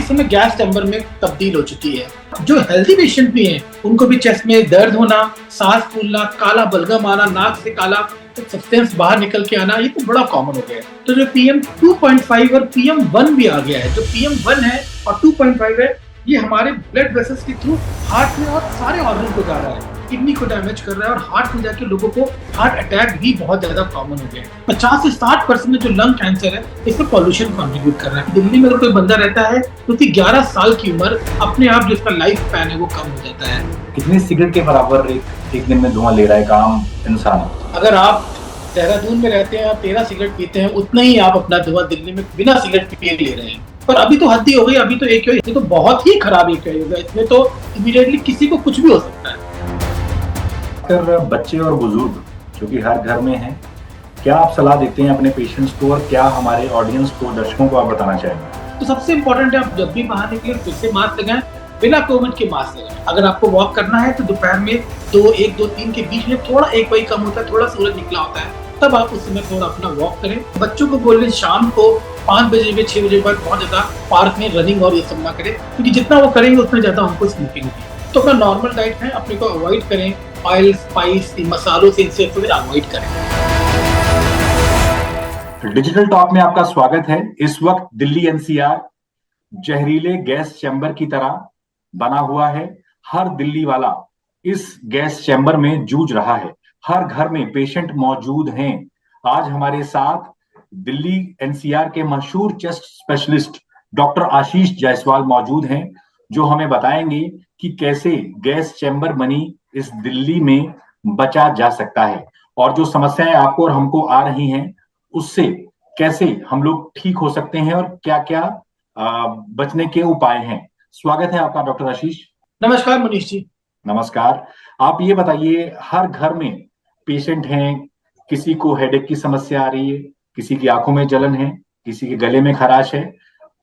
इस समय gas chamber में तब्दील हो चुकी है। जो हेल्दी पेशेंट भी हैं उनको भी चेस्ट में दर्द होना, सांस फूलना, काला बलगम आना, नाक से काला सब्सटेंस बाहर निकल के आना, ये तो बड़ा कॉमन हो गया है। तो जो PM 2.5 और PM 1 भी आ गया है, जो PM 1 है और 2.5 है, ये हमारे ब्लड वेसल्स के थ्रू हार्ट में और सारे ऑर्गन को जा रहा है, किडनी को डैमेज कर रहा है और हार्ट में जाके लोगों को हार्ट अटैक भी बहुत ज्यादा कॉमन हो गया है। 50 से 60% में जो लंग कैंसर है इसमें पॉल्यूशन कंट्रीब्यूट कर रहा है। दिल्ली में अगर कोई बंदा रहता है तो उसकी 11 साल की उम्र अपने आप जो उसका लाइफ स्पैन है वो कम हो जाता है। कितनी सिगरेट के बराबर एक दिन में धुआं ले रहा है एक आम इंसान? अगर आप देहरादून में रहते हैं, आप 13 सिगरेट पीते हैं, उतना ही आप अपना धुआं दिल्ली में बिना सिगरेट पिए ले रहे हैं। पर अभी तो हद ही हो गई, अभी तो एक ये तो बहुत ही खराब एक होगा, इसमें तो इमीडिएटली किसी को कुछ भी हो सकता है। बच्चे और बुजुर्ग जो कि हर घर में हैं, क्या आप सलाह देते हैं अपने पेशेंट्स को और क्या हमारे ऑडियंस को, दर्शकों को आप बताना चाहेंगे? तो सबसे इम्पोर्टेंट है, आप जब भी बाहर निकले फिर से मास्क लगाएं, बिना कोविड के मास्क लगाएं। अगर आपको वॉक करना है तो दोपहर में 1, 2, 3 के बीच में थोड़ा 1 बजे कम होता है, थोड़ा सूरज निकला होता है, तब आप उस समय थोड़ा अपना वॉक करें। बच्चों को बोल रहे शाम को 5 बजे से 6 बजे बाद बहुत ज्यादा पार्क में रनिंग और ये सब ना करें, क्योंकि जितना वो करेंगे उतना ज्यादा उनको स्मोकिंग होगी। तो अपना नॉर्मल डाइट है, अपने को अवॉइड करें, ऑयल, स्पाइस, मसालों से इनसे अवॉइड करें। डिजिटल टॉक में आपका स्वागत है। इस वक्त दिल्ली NCR जहरीले गैस चैम्बर की तरह बना हुआ है। हर दिल्ली वाला इस गैस चैम्बर में जूझ रहा है। हर घर में पेशेंट मौजूद हैं। आज हमारे साथ दिल्ली NCR के मशहूर चेस्ट स्पेशलिस्ट डॉक्टर आशीष जायसवाल मौजूद हैं, जो हमें बताएंगे कि कैसे गैस चैम्बर बनी इस दिल्ली में बचा जा सकता है और जो समस्याएं आपको और हमको आ रही हैं उससे कैसे हम लोग ठीक हो सकते हैं और क्या क्या बचने के उपाय हैं। स्वागत है आपका डॉक्टर आशीष। नमस्कार मनीष जी। नमस्कार। आप ये बताइए, हर घर में पेशेंट हैं, किसी को हेडेक की समस्या आ रही है, किसी की आंखों में जलन है, किसी के गले में खराश है,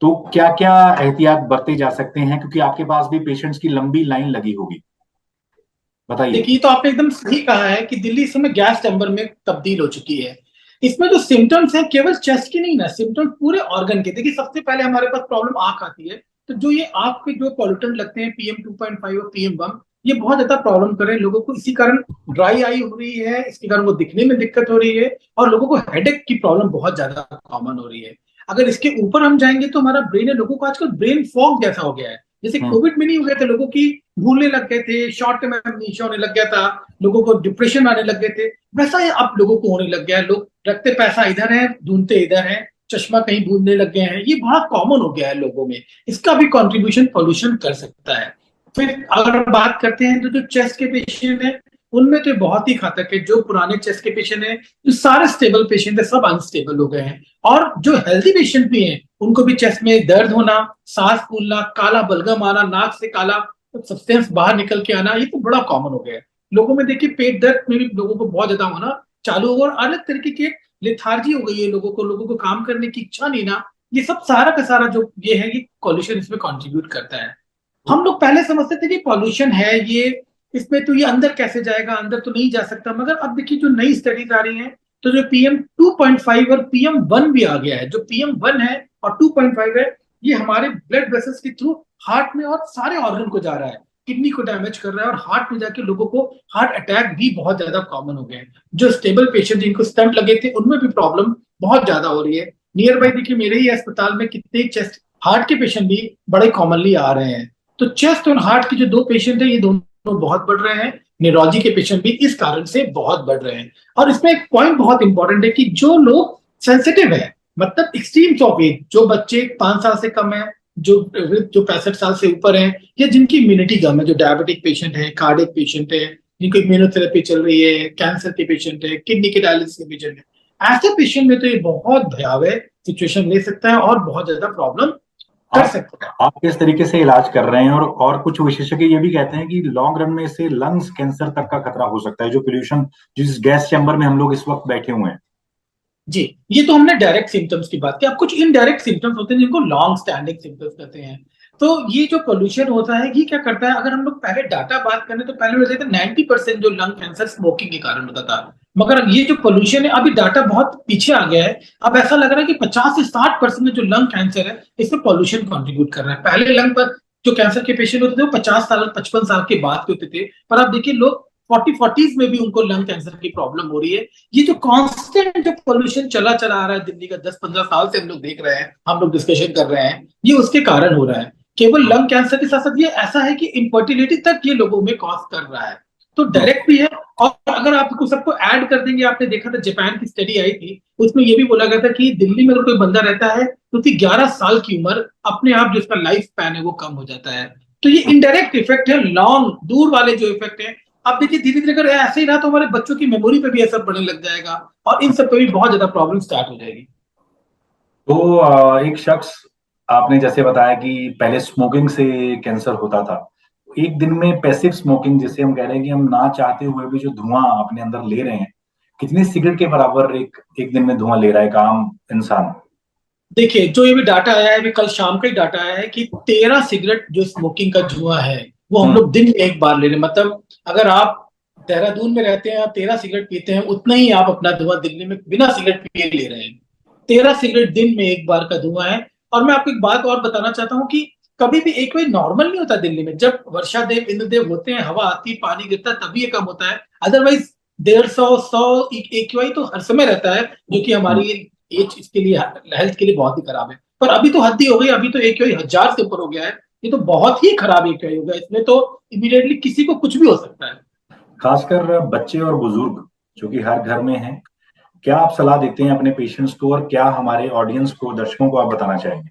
तो क्या क्या एहतियात बरते जा सकते हैं, क्योंकि आपके पास भी पेशेंट्स की लंबी लाइन लगी होगी, बताइए। देखिए, तो आपने एकदम सही कहा है कि दिल्ली इस समय गैस चैम्बर में तब्दील हो चुकी है। इसमें जो सिम्टम्स हैं केवल चेस्ट के नहीं ना, सिम्टम्स पूरे ऑर्गन के। देखिए, सबसे पहले हमारे पास प्रॉब्लम आंख आती है, तो जो ये आंख पे जो पॉल्यूटेंट लगते हैं PM 2.5 और PM 1, ये बहुत ज्यादा प्रॉब्लम कर रहे हैं लोगों को। इसी कारण ड्राई आई हो रही है, इसके कारण वो दिखने में दिक्कत हो रही है और लोगों को हेडेक की प्रॉब्लम बहुत ज्यादा कॉमन हो रही है। अगर इसके ऊपर हम जाएंगे तो हमारा ब्रेन है, लोगों को आजकल ब्रेन फॉग जैसा हो गया है। जैसे कोविड में नहीं हो गया था, लोगों की भूलने लग गए थे, शॉर्ट टर्म एमनीशिया होने लग गया था, लोगों को डिप्रेशन आने लग गए थे, वैसा ही अब लोगों को होने लग गया है। लोग रखते पैसा इधर है, ढूंढते इधर है, चश्मा कहीं भूलने लग गए हैं। ये बड़ा कॉमन हो गया है लोगों में। इसका भी कंट्रीब्यूशन पॉल्यूशन कर सकता है। फिर अगर बात करते हैं तो जो चेस्ट के पेशेंट है उनमें तो बहुत ही घातक है। जो पुराने चेस्ट के पेशेंट है, जो सारे स्टेबल पेशेंट है, सब अनस्टेबल हो गए हैं। और जो हेल्दी पेशेंट भी हैं उनको भी चेस्ट में दर्द होना, सांस फूलना, काला बलगम आना, नाक से काला सब्सटेंस बाहर निकल के आना, ये तो बड़ा कॉमन हो गया है लोगों में। देखिए, पेट दर्द में भी लोगों को बहुत ज्यादा होना चालू हो गया और अलग तरीके की लेथार्जी हो गई है लोगों को काम करने की इच्छा नहीं ना। ये सब सारा का सारा जो ये है, ये पॉल्यूशन इसमें कंट्रीब्यूट करता है। हम लोग पहले समझते थे कि पॉल्यूशन है ये, इसमें तो ये अंदर कैसे जाएगा, अंदर तो नहीं जा सकता। मगर अब देखिए, जो नई स्टडीज आ रही हैं, तो जो PM 2.5 और PM 1 भी आ गया है। जो PM 1 है और 2.5 है, ये हमारे ब्लड वेसल्स के थ्रू हार्ट में और सारे ऑर्गन को जा रहा है, किडनी को डैमेज कर रहा है और हार्ट में जाके लोगों को हार्ट अटैक भी बहुत ज्यादा कॉमन हो गए हैं। जो स्टेबल पेशेंट जिनको स्टंट लगे थे उनमें भी प्रॉब्लम बहुत ज्यादा हो रही है। नियर बाई देखिए, मेरे ही अस्पताल में कितने चेस्ट हार्ट के पेशेंट भी बड़े कॉमनली आ रहे हैं। तो चेस्ट और हार्ट के जो 2 पेशेंट है, ये दोनों बहुत बढ़ रहे हैं। न्यूरोलॉजी के पेशेंट भी इस कारण से बहुत बढ़ रहे हैं। और इसमें एक पॉइंट बहुत इंपॉर्टेंट है कि जो लोग सेंसिटिव है, मतलब एक्सट्रीम्स ऑफ एज, जो बच्चे 5 साल से कम है, जो 65 साल से ऊपर है, या जिनकी इम्यूनिटी कम है, जो डायबिटिक पेशेंट है, कार्डियक पेशेंट है, जिनको इम्यूनोथेरेपी चल रही है, कैंसर के पेशेंट है, किडनी के डायलिसिस के पेशेंट है, ऐसे पेशेंट में तो ये बहुत भयावह सिचुएशन ले सकता है और बहुत ज्यादा प्रॉब्लम कर सकता है। आप किस तरीके से इलाज कर रहे हैं? और कुछ विशेषज्ञ ये भी कहते हैं कि लॉन्ग रन में इससे लंग्स कैंसर तक का खतरा हो सकता है, जो पोल्यूशन, जिस गैस चैम्बर में हम लोग इस वक्त बैठे हुए हैं। जी, ये तो हमने डायरेक्ट सिम्टम्स की बात की। अब कुछ इनडायरेक्ट सिम्टम्स होते हैं जिनको लॉन्ग स्टैंडिंग सिम्टम्स कहते हैं। तो ये जो पोल्यूशन होता है, ये क्या करता है, अगर हम लोग पहले डाटा बात करें तो पहले होते थे 90% जो लंग कैंसर स्मोकिंग के कारण होता था। मगर ये जो पोल्यूशन है, अभी डाटा बहुत पीछे आ गया है। अब ऐसा लग रहा है कि 50 से 60% में जो लंग कैंसर है, इसमें पोल्यूशन कंट्रीब्यूट कर रहा है। पहले लंग पर जो कैंसर के पेशेंट होते थे वो 50 साल 55 साल के बाद के होते थे, पर अब देखिए लोग 40 40s में भी उनको लंग कैंसर की प्रॉब्लम हो रही है। ये जो कांस्टेंट जो पोल्यूशन चला चला आ रहा है दिल्ली का 10 15 साल से हम लोग देख रहे हैं, हम लोग डिस्कशन कर रहे हैं, ये उसके कारण हो रहा है। केवल लंग कैंसर के साथ साथ ये ऐसा है कि इनफर्टिलिटी तक ये लोगों में कॉज कर रहा है, तो डायरेक्ट भी है। और अगर आपको सबको ऐड कर देंगे, आपने देखा था जापान की स्टडी आई थी, उसमें ये भी बोला गया था कि दिल्ली में अगर कोई बंदा रहता है तो उसकी 11 साल की उम्र अपने आप जो उसका लाइफ स्पैन है वो कम हो जाता है। तो ये इनडायरेक्ट इफेक्ट है, लॉन्ग दूर वाले जो इफेक्ट है। अब देखिए धीरे धीरे अगर ऐसे ही रहा तो हमारे बच्चों की मेमोरी पे भी असर पड़ने लग जाएगा, और इन सब पे भी बहुत ज्यादा प्रॉब्लम स्टार्ट हो जाएगी। तो एक शख्स, आपने जैसे बताया कि पहले स्मोकिंग से कैंसर होता था, एक दिन में पैसिव स्मोकिंग जिसे हम कह रहे हैं कि हम ना चाहते हुए भी जो धुआं अपने अंदर ले रहे हैं, कितनी सिगरेट के बराबर एक एक दिन में धुआं ले रहा है एक आम इंसान। देखिए जो ये भी डाटा आया है, अभी कल शाम का ही डाटा आया है कि 13 सिगरेट जो स्मोकिंग का धुआं है वो हम हम्म। लोग दिन में एक बार ले रहे हैं। मतलब अगर आप देहरादून में रहते हैं, आप 13 सिगरेट पीते हैं, उतना ही आप अपना धुआं दिल्ली में बिना सिगरेट पिए ले रहे हैं। 13 सिगरेट दिन में एक बार का धुआं है। और मैं आपको एक बात और बताना चाहता हूँ कि कभी भी एक वही नॉर्मल नहीं होता दिल्ली में। जब वर्षा देव इंद्रदेव होते हैं, हवा आती पानी गिरता है, तभी ये कम होता है। अदरवाइज 150 100 एक्यूआई तो हर समय रहता है, जो कि हम्म। हमारी एज इसके लिए हेल्थ के लिए बहुत ही खराब है। पर अभी तो हद ही हो गई, अभी तो एक्यूआई 1000 से ऊपर हो गया है। ये तो बहुत ही खराब एक्यूआई हो गया, इसमें तो इमीडिएटली किसी को कुछ भी हो सकता है। खासकर बच्चे और बुजुर्ग जो कि हर घर में हैं, क्या आप सलाह देते हैं अपने पेशेंट्स को, और क्या हमारे ऑडियंस को, दर्शकों को आप बताना चाहेंगे।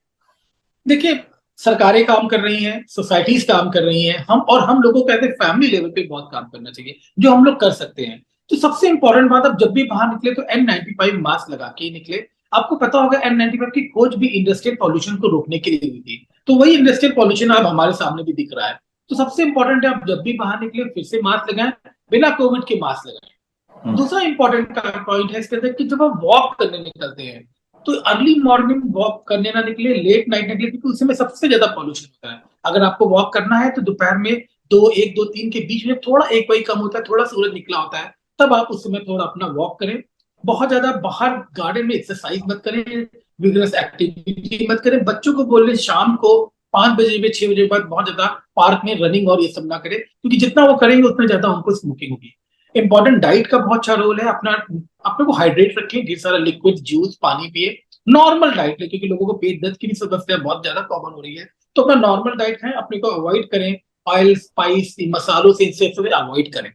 देखिए सरकारें काम कर रही हैं, सोसाइटीज काम कर रही हैं, हम लोगों को ऐसे फैमिली लेवल पे बहुत काम करना चाहिए जो हम लोग कर सकते हैं। तो सबसे इंपॉर्टेंट बात, अब जब भी बाहर निकले तो N95 मास्क लगा के ही निकले। आपको पता होगा N95 की खोज भी इंडस्ट्रियल पॉल्यूशन को रोकने के लिए हुई थी, तो वही इंडस्ट्रियल पॉल्यूशन अब हमारे सामने भी दिख रहा है। तो सबसे इंपॉर्टेंट है, आप जब भी बाहर निकले फिर से मास्क लगाएं, बिना कोविड के मास्क लगाएं। हम्म। दूसरा इंपॉर्टेंट पॉइंट है इसके अंदर कि जब आप वॉक करने निकलते हैं तो अर्ली मॉर्निंग वॉक करने ना निकले, लेट नाइट निकले, क्योंकि उसमें सबसे ज्यादा पॉल्यूशन होता है। अगर आपको वॉक करना है तो दोपहर में 1 2 3 के बीच में थोड़ा एक वही कम होता है, थोड़ा सूरज निकला होता है, तब आप उस समय थोड़ा अपना वॉक करें। बहुत ज्यादा बाहर गार्डन में एक्सरसाइज मत करें, विगरस एक्टिविटी मत करें। बच्चों को बोल रहे शाम को 5 बजे में 6 बजे बाद बहुत ज्यादा पार्क में रनिंग और ये सब ना करें, क्योंकि जितना वो करेंगे उतना ज्यादा उनको स्मोकिंग होगी। इंपॉर्टेंट डाइट का बहुत अच्छा रोल है। अपना अपने को हाइड्रेट रखें, ढेर सारा लिक्विड जूस पानी पिए, नॉर्मल डाइट ले, क्योंकि लोगों को पेट दर्द की भी समस्या बहुत ज्यादा कॉमन हो रही है। तो अपना नॉर्मल डाइट है, अपने को अवॉइड करें, ऑयल स्पाइस मसालों से इनसे अवॉइड करें।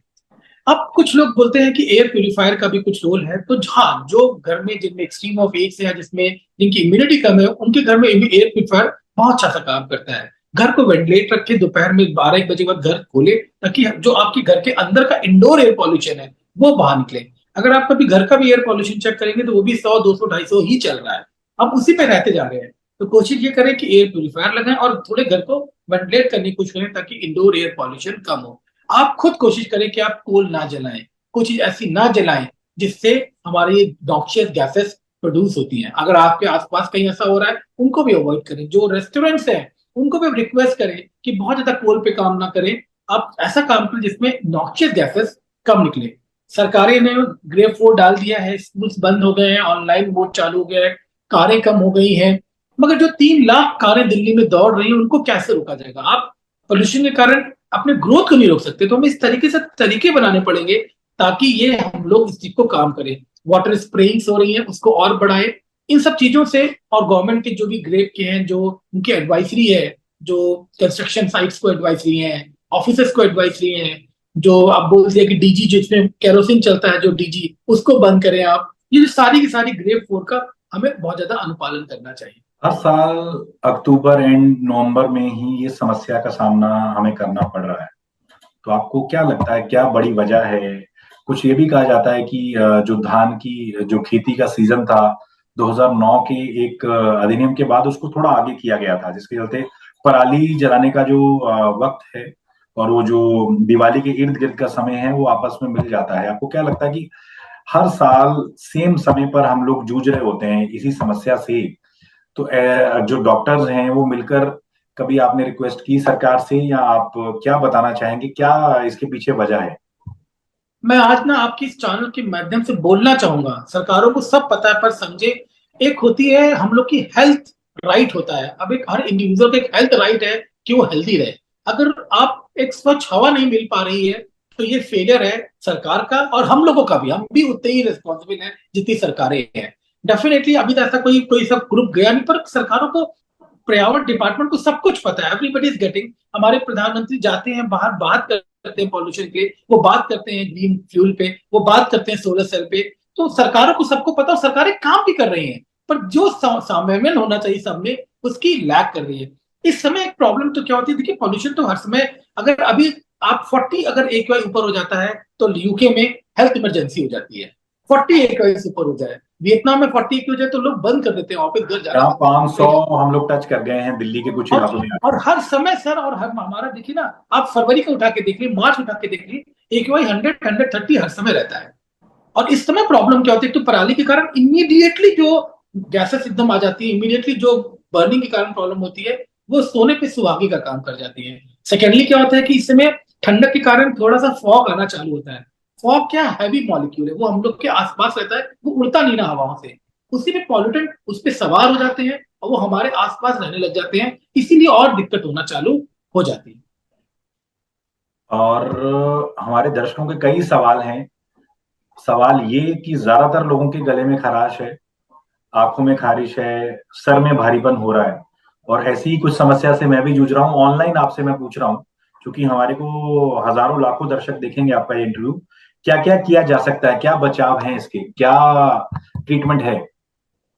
अब कुछ लोग बोलते हैं कि एयर प्यूरिफायर का भी कुछ रोल है, तो हाँ, जो घर में जिनमें एक्सट्रीम ऑफ एज है, जिसमें जिनकी इम्यूनिटी कम है, उनके घर में एयर प्यूरिफायर बहुत अच्छा सा काम करता है। घर को वेंटिलेट रखे, दोपहर में 12 1 बजे के बाद घर खोले, ताकि जो आपके घर के अंदर का इंडोर एयर पॉल्यूशन है वो बाहर निकले। अगर आप कभी घर का भी एयर पॉल्यूशन चेक करेंगे तो वो भी 100 200 250 ही चल रहा है। आप उसी पे रहते जा रहे हैं। तो कोशिश ये करें कि एयर प्यूरिफायर लगाएं और थोड़े घर को वेंटिलेट करने की कोशिश करें, ताकि इंडोर एयर पॉल्यूशन कम हो। आप खुद कोशिश करें कि आप कोल ना जलाएं, कुछ चीज ऐसी ना जलाएं जिससे हमारी नॉक्शियस गैसेस प्रोड्यूस होती हैं। अगर आपके आसपास कहीं ऐसा हो रहा है, उनको भी अवॉइड करें। जो रेस्टोरेंट्स हैं उनको भी रिक्वेस्ट करें कि बहुत ज्यादा कोल पे काम ना करें, आप ऐसा काम करें जिसमें नॉक्शियस गैसेस कम निकले। सरकारें ने ग्रे 4 डाल दिया है, स्कूल्स बंद हो गए हैं, ऑनलाइन बोर्ड चालू हो गया है, कारें कम हो गई हैं, मगर जो 3 लाख कारें दिल्ली में दौड़ रही हैं उनको कैसे रोका जाएगा? आप पोल्यूशन के कारण अपने ग्रोथ को नहीं रोक सकते, तो हमें इस तरीके से तरीके बनाने पड़ेंगे ताकि ये हम लोग इस चीज को काम करें। वाटर स्प्रेइंग हो रही है उसको और बढ़ाए, इन सब चीजों से। और गवर्नमेंट के जो भी ग्रेड के हैं, जो उनकी एडवाइजरी है, जो कंस्ट्रक्शन साइट्स को एडवाइजरी है, ऑफिसर्स को एडवाइजरी है, जो आप बोल दिया कि डीजी जिसमें केरोसिन चलता है, जो डीजी उसको बंद करें आप। ये जो सारी की सारी ग्रेड 4 का हमें बहुत ज्यादा अनुपालन करना चाहिए। हर साल अक्टूबर एंड नवंबर में ही ये समस्या का सामना हमें करना पड़ रहा है। तो आपको क्या लगता है, क्या बड़ी वजह है। कुछ ये भी कहा जाता है कि जो धान की जो खेती का सीजन था 2009 के एक अधिनियम के बाद उसको थोड़ा आगे किया गया था, जिसके चलते पराली जलाने का जो वक्त है और वो जो दिवाली के इर्द गिर्द का समय है वो आपस में मिल जाता है। आपको क्या लगता है कि हर साल सेम समय पर हम लोग जूझ रहे होते हैं इसी समस्या से। तो जो डॉक्टर्स हैं वो मिलकर, कभी आपने रिक्वेस्ट की सरकार से, या आप क्या बताना चाहेंगे, क्या इसके पीछे वजह है। मैं आज ना आपकी इस चैनल के माध्यम से बोलना चाहूंगा, सरकारों को सब पता है पर समझे। एक होती है हम लोग की हेल्थ राइट होता है, अब एक हर इंडिविजुअल का एक हेल्थ राइट है कि वो हेल्दी रहे। अगर आप एक स्वच्छ हवा नहीं मिल पा रही है तो ये फेलियर है सरकार का, और हम लोगों का भी, हम भी उतने ही रिस्पॉन्सिबल हैं जितनी सरकारें हैं। डेफिनेटली अभी तो ऐसा कोई कोई सब ग्रुप गया नहीं, पर सरकारों को, पर्यावरण डिपार्टमेंट को सब कुछ पता है, एवरीबडी इज गेटिंग। हमारे प्रधानमंत्री जाते हैं बाहर, बात करते हैं पॉल्यूशन के, वो बात करते हैं ग्रीन फ्यूल पे, वो बात करते हैं सोलर सेल पे। तो सरकारों को सबको पता, और सरकारें काम भी कर रही हैं, पर जो सामंजस्य होना चाहिए सब में, उसकी लैक कर रही है। इस समय एक प्रॉब्लम तो क्या होती है, देखिए पॉल्यूशन तो हर समय, अगर अभी आप 40 अगर AQI ऊपर हो जाता है तो यूके में हेल्थ इमरजेंसी हो जाती है। 40 AQI से ऊपर हो जाए, वियतनाम में 40 AQI हो जाए तो लोग बंद कर देते हैं ऑफिस, घर जाना यहाँ बंद 500 कर देते हैं। हम लोग टच कर गए हैं दिल्ली के कुछ और इलाकों में आके। और हर समय सर, और हर हमारा देखिए ना, आप फरवरी का उठा के देख लीजिए, मार्च उठा के देख लीजिए, AQI 100 130 हर समय रहता है। और इस समय प्रॉब्लम क्या होती है, तो पराली के कारण इमीडिएटली जो गैसेस एकदम आ जाती है, इमीडिएटली जो बर्निंग के कारण प्रॉब्लम होती है, वो सोने पे सुहागी का काम कर जाती है। सेकेंडली क्या होता है कि इस समय ठंडक के कारण थोड़ा सा फॉग आना चालू होता है। फॉग क्या हैवी मॉलिक्यूल है, वो हम लोग के आसपास रहता है, वो उड़ता नहीं ना हवाओं से, उसी में पॉल्यूटेंट उस पर सवार हो जाते हैं और वो हमारे आसपास रहने लग जाते हैं, इसीलिए और दिक्कत होना चालू हो जाती है। और हमारे दर्शकों के कई सवाल हैं। सवाल ये कि ज्यादातर लोगों के गले में खराश है, आंखों में खारिश है, सर में भारीपन हो रहा है, और ऐसी ही कुछ समस्या से मैं भी जूझ रहा हूँ। ऑनलाइन आपसे मैं पूछ रहा हूँ, क्योंकि हमारे को हजारों लाखों दर्शक देखेंगे आपका ये इंटरव्यू। क्या क्या किया जा सकता है, क्या बचाव है इसके, क्या ट्रीटमेंट है?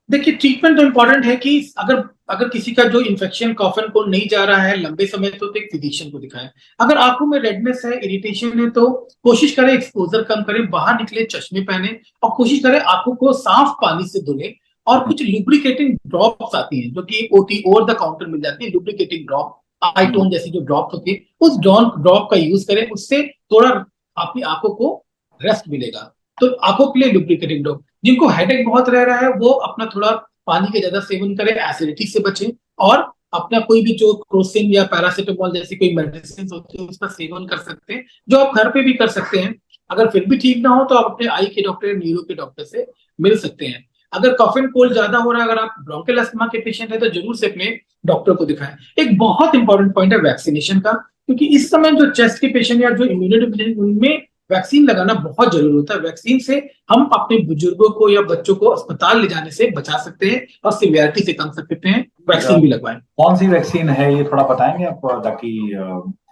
देखिए ट्रीटमेंट तो इंपॉर्टेंट है कि अगर अगर किसी का जो इन्फेक्शन कॉफन को नहीं जा रहा है लंबे समय तो एक फिजिशियन को दिखाएं। अगर आंखों में रेडनेस है, इरिटेशन है, तो कोशिश करें एक्सपोजर कम करें, बाहर निकले चश्मे पहने, और कोशिश करें आंखों को साफ पानी से धुलें। और कुछ लुब्रिकेटिंग ड्रॉप्स आती हैं जो कि ओटी ओवर द काउंटर मिल जाती है, लुब्रिकेटिंग ड्रॉप आईटोन जैसी जो ड्रॉप होती है, उस ड्रॉप का यूज करें, उससे थोड़ा अपनी आंखों को रेस्ट मिलेगा। तो आंखों के लिए लुब्रिकेटिंग ड्रॉप। जिनको हेडेक बहुत रह रहा है वो अपना थोड़ा पानी का ज्यादा सेवन करें, एसिडिटी से बचें, और अपना कोई भी जो क्रोसिन या पैरासीटामोल जैसी कोई मेडिसिन होती है उसका सेवन कर सकते हैं, जो आप घर पे भी कर सकते हैं। अगर फिर भी ठीक ना हो तो आप अपने आई के डॉक्टर, न्यूरो के डॉक्टर से मिल सकते हैं। अगर कफ एंड कोल्ड ज्यादा हो रहा है, अगर आप ब्रोंकियल अस्थमा के पेशेंट है, तो जरूर से अपने डॉक्टर को दिखाएं। एक बहुत इंपॉर्टेंट पॉइंट है वैक्सीनेशन का, क्योंकि इस समय जो चेस्ट के पेशेंट या जो इम्यूनिटी पेशेंट, उनमें वैक्सीन लगाना बहुत जरूरी होता है। वैक्सीन से हम अपने बुजुर्गों को या बच्चों को अस्पताल ले जाने से बचा सकते हैं और सिवियरिटी से कम सकते हैं। वैक्सीन भी लगवाएं। कौन सी वैक्सीन है ये थोड़ा बताएंगे आप, ताकि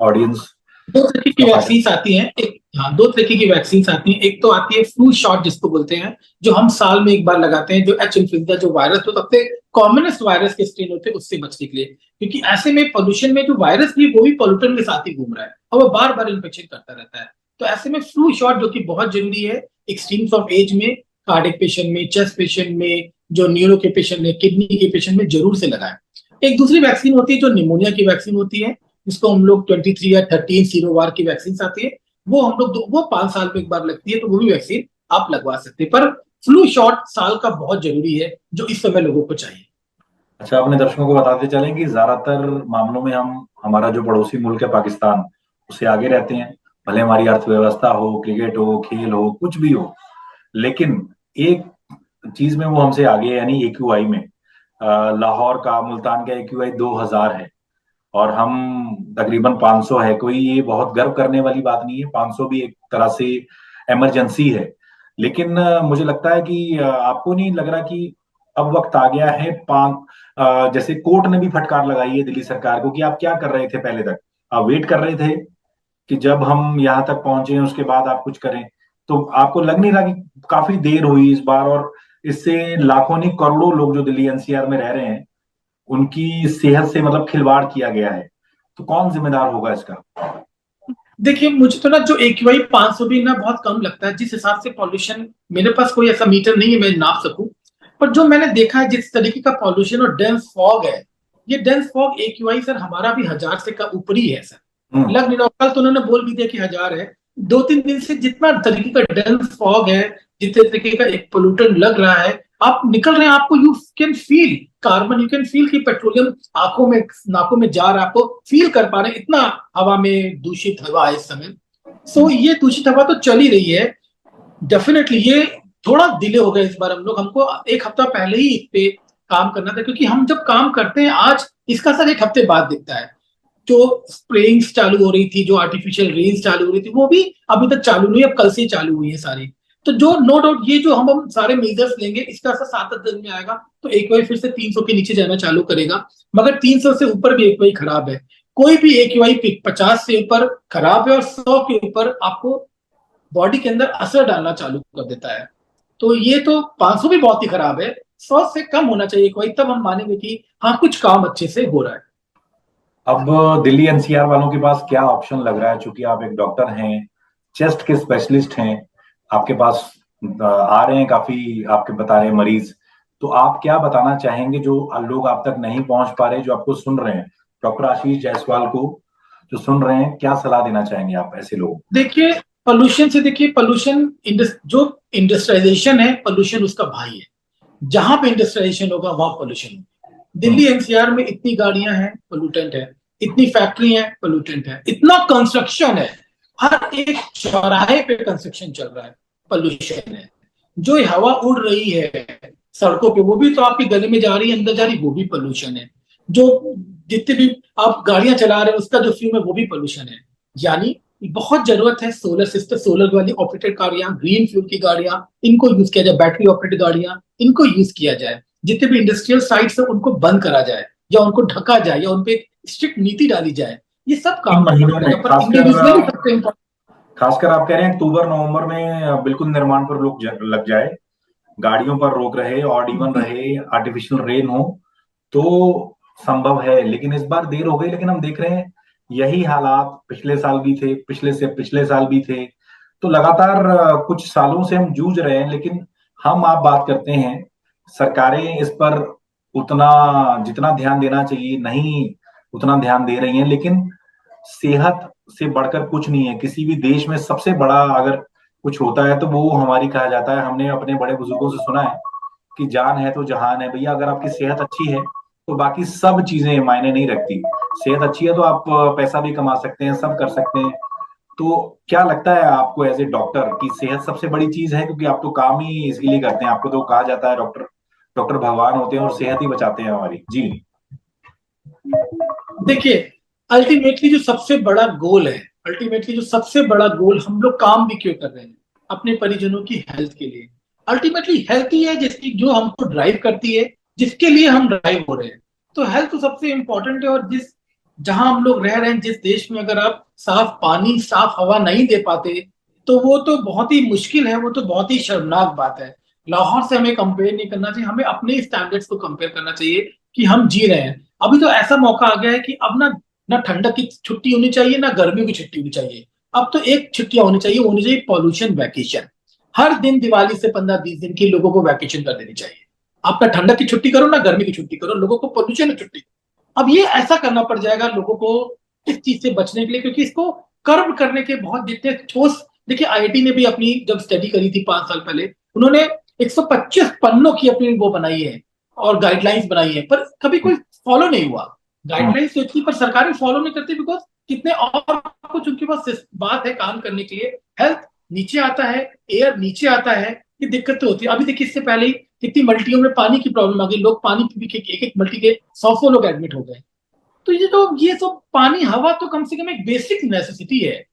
ऑडियंस दो तरीके की का फायदा। वैक्सीन आती हैं, एक, हाँ, दो तरीके की वैक्सीन आती हैं। एक तो आती है फ्लू शॉट जिसको बोलते हैं, जो हम साल में एक बार लगाते हैं, जो एच इन्फ्लुएंजा जो वायरस, तो सबसे कॉमनेस्ट वायरस के स्ट्रेन होते हैं, उससे बचने के लिए। क्योंकि ऐसे में पोल्यूशन में जो वायरस भी, वो भी पोल्यूटेंट के साथ ही घूम रहा है और वो बार बार इन्फेक्शन करता रहता है। तो ऐसे में फ्लू शॉट जो कि बहुत जरूरी है एक्सट्रीम्स ऑफ एज में, कार्डिक पेशेंट में, चेस्ट पेशेंट में, जो न्यूरो के पेशेंट में, किडनी के पेशेंट में जरूर से लगाएं। एक दूसरी वैक्सीन होती है जो निमोनिया की वैक्सीन होती है, जिसको हम लोग 23 या 13 सीरोवार की वैक्सीन आती है, वो हम लोग वो 5 साल में एक बार लगती है, तो वो भी वैक्सीन आप लगवा सकते हैं। पर फ्लू शॉट साल का बहुत जरूरी है, जो इस समय लोगों को चाहिए। अच्छा, अपने दर्शकों को बताते चलें कि ज्यादातर मामलों में हम, हमारा जो पड़ोसी मुल्क है पाकिस्तान, उससे आगे रहते हैं। भले हमारी अर्थव्यवस्था हो, क्रिकेट हो, खेल हो, कुछ भी हो, लेकिन एक चीज में वो हमसे आगे है, यानी AQI में। लाहौर का, मुल्तान का AQI 2000 है और हम तकरीबन 500 है। कोई ये बहुत गर्व करने वाली बात नहीं है, 500 भी एक तरह से इमरजेंसी है। लेकिन मुझे लगता है कि आपको नहीं लग रहा कि अब वक्त आ गया है, जैसे कोर्ट ने भी फटकार लगाई है दिल्ली सरकार को कि आप क्या कर रहे थे पहले तक? आप वेट कर रहे थे कि जब हम यहाँ तक पहुंचे उसके बाद आप कुछ करें। तो आपको लग नहीं रहा कि काफी देर हुई इस बार, और इससे लाखों नहीं करोड़ों लोग जो दिल्ली NCR में रह रहे हैं, उनकी सेहत से मतलब खिलवाड़ किया गया है? तो कौन जिम्मेदार होगा इसका? देखिए मुझे तो ना जो AQI 500 भी ना बहुत कम लगता है, जिस हिसाब से पॉल्यूशन, मेरे पास कोई ऐसा मीटर नहीं है मैं नाप सकूं, पर जो मैंने देखा है जिस तरीके का पॉल्यूशन और डेंस फॉग है, ये डेंस फॉग AQI सर हमारा भी 1000 से का ऊपर ही है सर। हम्म। लग नहीं रहा, कल तो उन्होंने बोल भी दिया कि 1000 है। 2-3 दिन से जितना तरीके का डेंस फॉग है, जितने तरीके का एक पोल्यूटेंट लग रहा है, आप निकल रहे हैं, आपको you can feel carbon, you can feel कि पेट्रोलियम नाकों में जा रहा है, आपको फील कर पा रहे हैं, इतना हवा में दूषित हवा है इस समय। सो ये दूषित हवा तो चल ही रही है। डेफिनेटली ये थोड़ा डिले हो गया इस बार। हमको एक हफ्ता पहले ही इस पे काम करना था, क्योंकि हम जब काम करते हैं आज, इसका असर एक हफ्ते बाद दिखता है। जो स्प्रेइंग्स चालू हो रही थी, जो आर्टिफिशियल रेन्स चालू हो रही थी, वो भी अभी तक चालू नहीं है, अब कल से चालू हुई है सारी। तो जो नो डाउट ये जो हम सारे मेजर्स लेंगे, इसका असर 7-8 दिन में आएगा, तो एक बार फिर से 300 के नीचे जाना चालू करेगा। मगर 300 से ऊपर भी एक खराब है। कोई भी एक 50 से ऊपर खराब है, और 100 के ऊपर आपको बॉडी के अंदर असर डालना चालू कर देता है। तो ये तो 500 भी बहुत ही खराब है। 100 से कम होना चाहिए कोई, तब हम मानेंगे कि हाँ कुछ काम अच्छे से हो रहा है। अब दिल्ली एनसीआर वालों के पास क्या ऑप्शन लग रहा है, चूंकि आप एक डॉक्टर हैं, चेस्ट के स्पेशलिस्ट हैं, आपके पास आ रहे हैं काफी, आपके बता रहे हैं मरीज, तो आप क्या बताना चाहेंगे जो लोग आप तक नहीं पहुंच पा रहे, जो आपको सुन रहे हैं, डॉक्टर आशीष जायसवाल को जो सुन रहे हैं, क्या सलाह देना चाहेंगे आप ऐसे लोग? देखिए, पोल्यूशन से, देखिए पोल्यूशन जो इंडस्ट्रियलाइजेशन है, पोल्यूशन उसका भाई है। जहां पे इंडस्ट्रियलाइजेशन होगा वहां पोल्यूशन होगा। हम्म। दिल्ली एनसीआर में इतनी गाड़ियां हैं, पोल्यूटेंट है। इतनी फैक्ट्री है, पोल्यूटेंट है। इतना कंस्ट्रक्शन है, हर एक चौराहे पे कंस्ट्रक्शन चल रहा है, पोल्यूशन है। जो हवा उड़ रही है सड़कों पे, वो भी तो आपके गले में जा रही है, अंदर जा रही है, वो भी पोल्यूशन है। जो जितने भी आप गाड़ियां चला रहे हैं, उसका जो फ्यूम है, वो भी पोल्यूशन है। यानी बहुत जरूरत है सोलर सिस्टम, सोलर वाली ऑपरेटेड गाड़ियां, ग्रीन फ्यूल की गाड़ियां, इनको यूज किया जाए। बैटरी ऑपरेटेड गाड़ियां, इनको यूज किया जाए। जितने भी इंडस्ट्रियल साइट्स है, उनको बंद करा जाए, या उनको ढका जाए, या उनपे स्ट्रिक्ट नीति डाली जाए। ये सब इन काम करना महीनों में पड़ेगा, पर इंडिविजुअली सबसे इम्पोर्टेंट। खासकर आप कह रहे हैं अक्टूबर नवंबर में बिल्कुल निर्माण पर रोक लग जाए, गाड़ियों पर रोक रहे, ऑड इवन रहे, आर्टिफिशियल रेन हो, तो संभव है। लेकिन इस बार देर हो गई, लेकिन हम देख रहे हैं यही हालात पिछले साल भी थे, पिछले से पिछले साल भी थे। तो लगातार कुछ सालों से हम जूझ रहे हैं, लेकिन हम आप बात करते हैं, सरकारें इस पर उतना जितना ध्यान देना चाहिए नहीं उतना ध्यान दे रही हैं। लेकिन सेहत से बढ़कर कुछ नहीं है। किसी भी देश में सबसे बड़ा अगर कुछ होता है तो वो हमारी कहा जाता है, हमने अपने बड़े बुजुर्गों से सुना है कि जान है तो जहान है। भैया अगर आपकी सेहत अच्छी है तो बाकी सब चीजें मायने नहीं रखती। सेहत अच्छी है तो आप पैसा भी कमा सकते हैं, सब कर सकते हैं। तो क्या लगता है आपको एज ए डॉक्टर कि सेहत सबसे बड़ी चीज है? क्योंकि आप तो काम ही इसके लिए करते हैं, आपको तो कहा जाता है डॉक्टर, डॉक्टर भगवान होते हैं और सेहत ही बचाते हैं हमारी। जी। देखिए, अल्टीमेटली जो सबसे बड़ा गोल है, अल्टीमेटली जो सबसे बड़ा गोल, हम लोग काम भी क्यों कर रहे हैं? अपने परिजनों की हेल्थ के लिए। अल्टीमेटली हेल्थ ही है जिसकी, जो हमको ड्राइव करती है, जिसके लिए हम ड्राइव हो रहे हैं। तो हेल्थ तो सबसे इंपॉर्टेंट है। और जहां हम लोग रह रहे हैं, जिस देश में, अगर आप साफ पानी, साफ हवा नहीं दे पाते, तो वो तो बहुत ही मुश्किल है, वो तो बहुत ही शर्मनाक बात है। लाहौर से हमें कंपेयर नहीं करना चाहिए, हमें अपने स्टैंडर्ड्स को कंपेयर करना चाहिए कि हम जी रहे हैं। अभी तो ऐसा मौका आ गया है कि अब ना ना ठंडक की छुट्टी होनी चाहिए, ना गर्मियों की छुट्टी होनी चाहिए। अब तो एक छुट्टियां होनी चाहिए पॉल्यूशन वैकेशन। हर दिन दिवाली से 15-20 दिन की लोगों को वैकेशन कर देनी चाहिए। आप ना ठंडक की छुट्टी करो, ना गर्मी की छुट्टी करो, लोगों को पोल्यूशन की छुट्टी। अब ये ऐसा करना पड़ जाएगा लोगों को इस चीज से बचने के लिए, क्योंकि इसको कर्व करने के बहुत जितने ठोस। देखिए, आईआईटी ने भी अपनी जब स्टडी करी थी 5 साल पहले, उन्होंने 125 पन्नों की अपनी वो बनाई है, और गाइडलाइंस बनाई है, पर कभी कोई फॉलो नहीं हुआ। हम्म। गाइडलाइंस तो इतनी, पर सरकारें फॉलो नहीं करती, बिकॉज कितने और कुछ उनके पास बात है काम करने के लिए। हेल्थ नीचे आता है, एयर नीचे आता है, ये दिक्कत तो होती है। अभी देखिए, इससे पहले ही कितनी मल्टियों में पानी की प्रॉब्लम आ गई, लोग पानी पी के एक एक मल्टी के 100 लोग एडमिट हो गए। तो ये सब पानी, हवा तो कम से कम एक बेसिक नेसेसिटी है,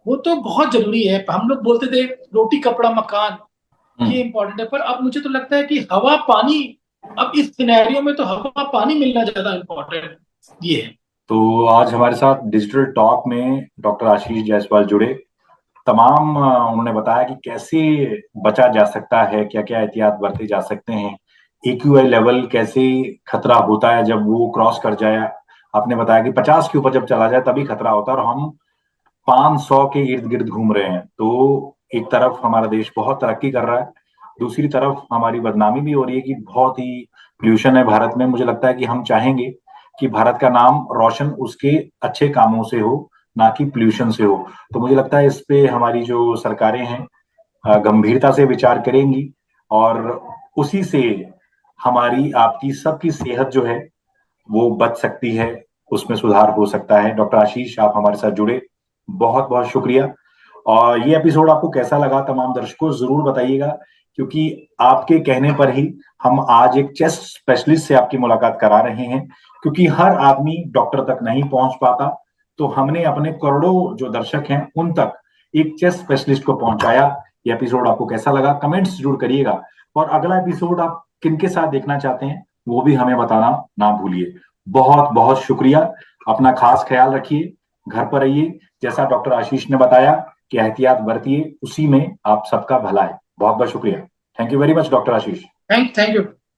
वो तो बहुत जरूरी है। हम लोग बोलते थे रोटी कपड़ा मकान, हम्म। ये इंपॉर्टेंट है, पर अब मुझे तो लगता है कि हवा पानी, अब इस सिनेरियो में तो हवा पानी मिलना ज्यादा इंपॉर्टेंट ये है। तो आज हमारे साथ डिजिटल टॉक में डॉक्टर आशीष जायसवाल जुड़े। तमाम उन्होंने बताया कि कैसे बचा जा सकता है, क्या क्या एहतियात बरते जा सकते हैं, एक्यूआई लेवल कैसे खतरा होता है जब वो क्रॉस कर जाए। आपने बताया कि 50 के ऊपर जब चला जाए तभी खतरा होता है, और हम 500 के इर्द गिर्द घूम रहे हैं। तो एक तरफ हमारा देश बहुत तरक्की कर रहा है, दूसरी तरफ हमारी बदनामी भी हो रही है कि बहुत ही पोल्यूशन है भारत में। मुझे लगता है कि हम चाहेंगे कि भारत का नाम रोशन उसके अच्छे कामों से हो, ना कि पोल्यूशन से हो। तो मुझे लगता है इस पे हमारी जो सरकारें हैं गंभीरता से विचार करेंगी, और उसी से हमारी आपकी सबकी सेहत जो है वो बच सकती है, उसमें सुधार हो सकता है। डॉक्टर आशीष, आप हमारे साथ जुड़े, बहुत बहुत शुक्रिया। और ये एपिसोड आपको कैसा लगा तमाम दर्शकों जरूर बताइएगा, क्योंकि आपके कहने पर ही हम आज एक चेस्ट स्पेशलिस्ट से आपकी मुलाकात करा रहे हैं, क्योंकि हर आदमी डॉक्टर तक नहीं पहुंच पाता। तो हमने अपने करोड़ों जो दर्शक हैं उन तक एक चेस्ट स्पेशलिस्ट को पहुंचाया। ये एपिसोड आपको कैसा लगा कमेंट्स जरूर करिएगा, और अगला एपिसोड आप किनके साथ देखना चाहते हैं वो भी हमें बताना ना भूलिए। बहुत बहुत शुक्रिया। अपना खास ख्याल रखिए, घर पर रहिए, जैसा डॉक्टर आशीष ने बताया कि एहतियात बरतिए, उसी में आप सबका भला है। बहुत बहुत शुक्रिया। Thank you very much doctor Ashish. Thank you.